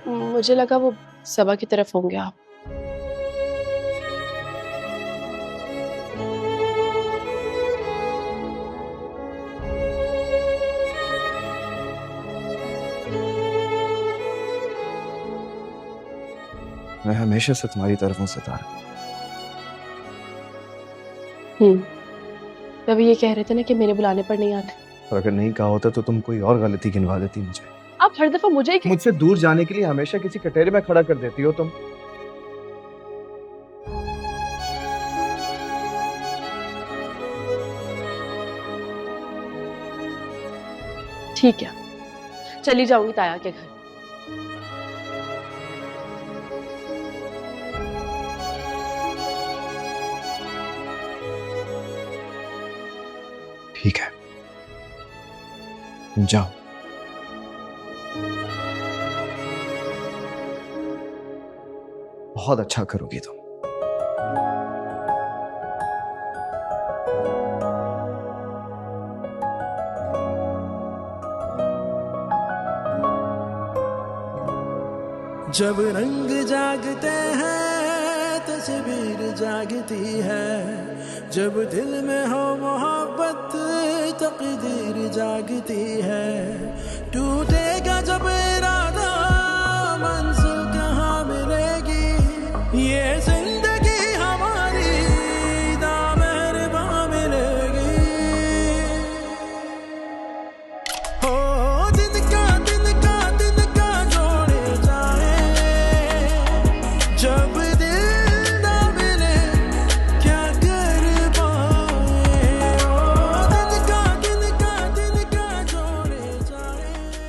मुझे लगा वो सबा की तरफ होंगे आप। मैं हमेशा से तुम्हारी तरफ हूँ सितारा। तभी ये कह रहे थे ना कि मेरे बुलाने पर नहीं आते। और अगर नहीं कहा होता तो तुम कोई और गलती गिनवा देती मुझे। आप हर दफा मुझे ही मुझसे दूर जाने के लिए हमेशा किसी कटोरे में खड़ा कर देती हो तुम। ठीक है, चली जाऊंगी ताया के घर। ठीक है, तुम जाओ। बहुत अच्छा करोगी तुम। जब रंग जागते हैं तस्वीर जागती है, जब दिल में हो मोहब्बत तकदीर जागती है। टूटेगा जब इरादा मंजिल कहाँ मिलेगी, ये जिंदगी हमारी दामहरबां मिलेगी। हो दिन का जोड़े जाए, जब दिल ना मिले क्या कर पाए। दिन का जोड़े जाए।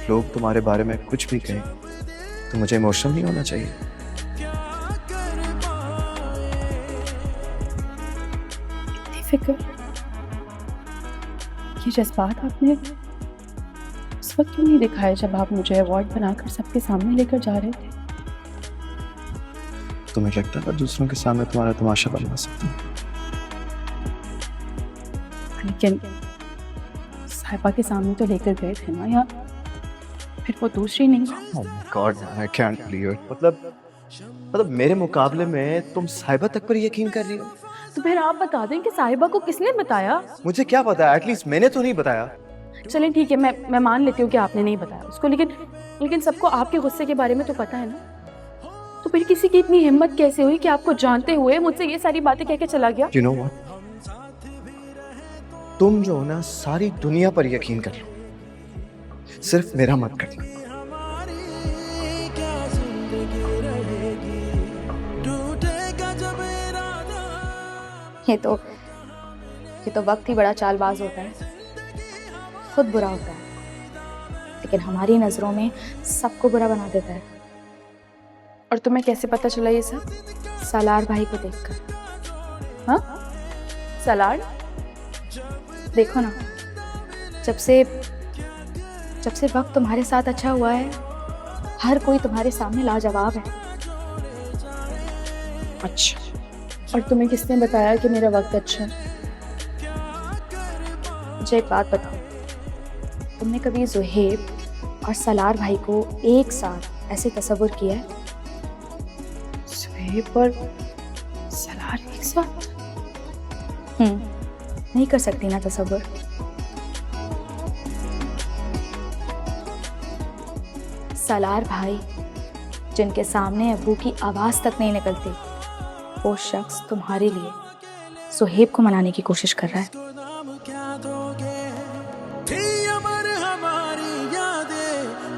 लोग तुम्हारे बारे में कुछ भी कहें तो मुझे इमोशनल नहीं होना चाहिए। फिक्र, ये जज्बात आपने उस वक्त क्यों नहीं दिखाए जब आप मुझे अवार्ड बनाकर सबके सामने लेकर जा रहे थे? तुम्हें लगता था दूसरों के सामने तुम्हारा तमाशा बनवा सकती हूँ? लेकिन साहिबा के सामने तो लेकर गए थे ना, या फिर वो दूसरी नहीं? Oh my God, I can't believe it. मतलब मेरे मुकाबले में तुम साहिबा तक पर यकीन कर रही हो? तो फिर आप बता दें कि साहिबा को किसने बताया? मुझे क्या पता, एटलीस्ट मैंने तो नहीं बताया। चलें ठीक है, मैं मान लेती हूँ कि आपने नहीं बताया उसको, लेकिन सबको आपके गुस्से के बारे में तो पता है ना। तो फिर किसी की इतनी हिम्मत कैसे हुई कि आपको जानते हुए मुझसे ये सारी बातें कह के चला गया? You know what? तुम जो हो ना, सारी दुनिया पर यकीन कर लो, सिर्फ मेरा मत करना। ये तो वक्त ही बड़ा चालबाज होता है, खुद बुरा होता है लेकिन हमारी नजरों में सबको बुरा बना देता है। और तुम्हें कैसे पता चला ये सब? सालार भाई को देखकर। हाँ, सलाड? देखो ना, जब से वक्त तुम्हारे साथ अच्छा हुआ है, हर कोई तुम्हारे सामने लाजवाब है। अच्छा, और तुम्हें किसने बताया कि मेरा वक्त अच्छा है? मुझे एक बात बताओ, तुमने कभी ज़ुहैब और सलार भाई को एक साथ ऐसे तस्वुर किया है? ज़ुहैब और सलार एक साथ? नहीं कर सकती ना तस्वुर? सलार भाई जिनके सामने अबू की आवाज तक नहीं निकलती, वो शख्स तुम्हारे लिए ज़ुहैब को मनाने की कोशिश कर रहा है।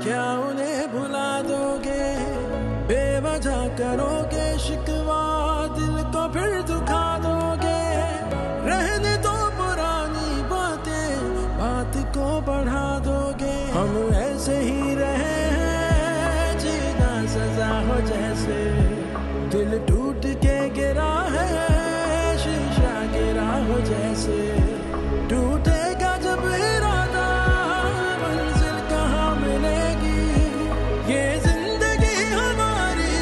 क्या उन्हें भुला दोगे, बेवजह करोगे शिकवा, दिल को फिर दुखा दोगे। रहने दो पुरानी बातें, बात को बढ़ा दोगे। हम ऐसे ही रहे हैं, जीना सजा हो जैसे। दिल टूट के गिरा है, शीशा गिरा हो जैसे। टूटेगा जब इरादा, मंजिल कहाँ मिलेगी, ये जिंदगी हमारी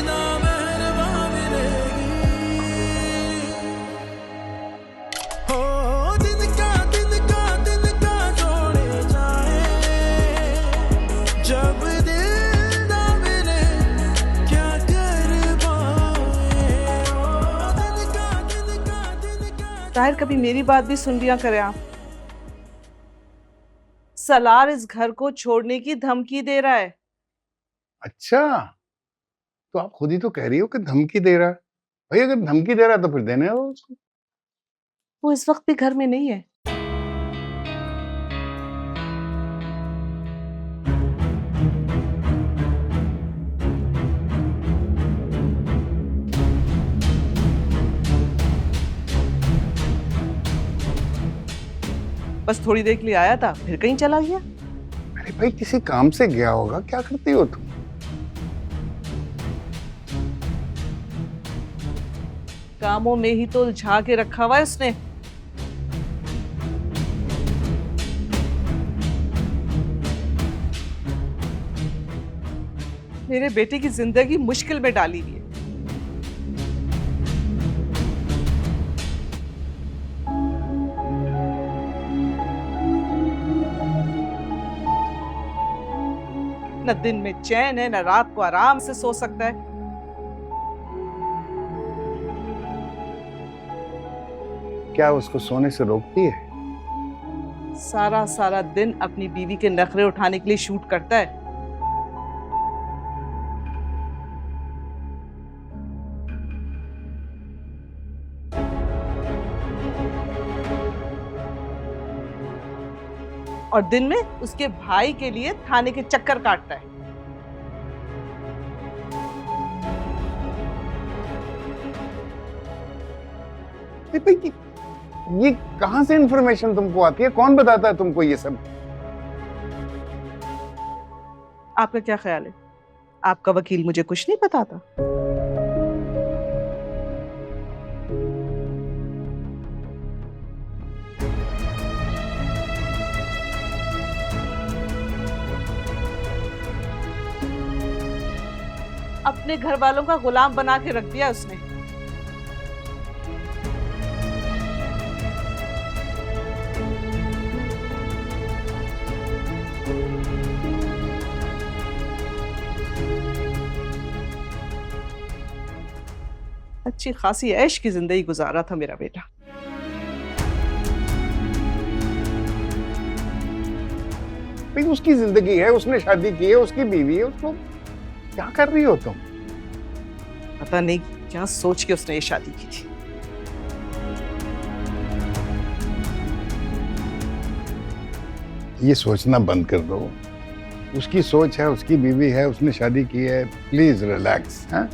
नामहरबां मिलेगी। हो दिन का जोड़े जाए, जब दिल ना मिले ताहिर, कभी मेरी बात भी सुन लिया करें आप। सलार इस घर को छोड़ने की धमकी दे रहा है। अच्छा, तो आप खुद ही तो कह रही हो कि धमकी दे रहा है। भाई अगर धमकी दे रहा है तो फिर देने दो उसको। वो इस वक्त भी घर में नहीं है। बस थोड़ी देर के लिए आया था, फिर कहीं चला गया। अरे भाई किसी काम से गया होगा, क्या करती हो तुम? कामों में ही तो उलझा के रखा हुआ है उसने। मेरे बेटे की जिंदगी मुश्किल में डाली हुई है। न दिन में चैन है, न रात को आराम से सो सकता है। क्या उसको सोने से रोकती है? सारा सारा दिन अपनी बीवी के नखरे उठाने के लिए शूट करता है। और दिन में उसके भाई के लिए थाने के चक्कर काटता है। ये कहां से इंफॉर्मेशन तुमको आती है? कौन बताता है तुमको ये सब? आपका क्या ख्याल है? आपका वकील मुझे कुछ नहीं बताता? अपने घर वालों का गुलाम बना के रख दिया उसने। अच्छी खासी ऐश की जिंदगी गुजारा था मेरा बेटा। भाई उसकी जिंदगी है, उसने शादी की है, उसकी बीवी है, उसको क्या कर रही हो तुम? पता नहीं क्या सोच के उसने ये शादी की थी। ये सोचना बंद कर दो। उसकी सोच है, उसकी बीवी है, उसने शादी की है। Please relax. हाँ,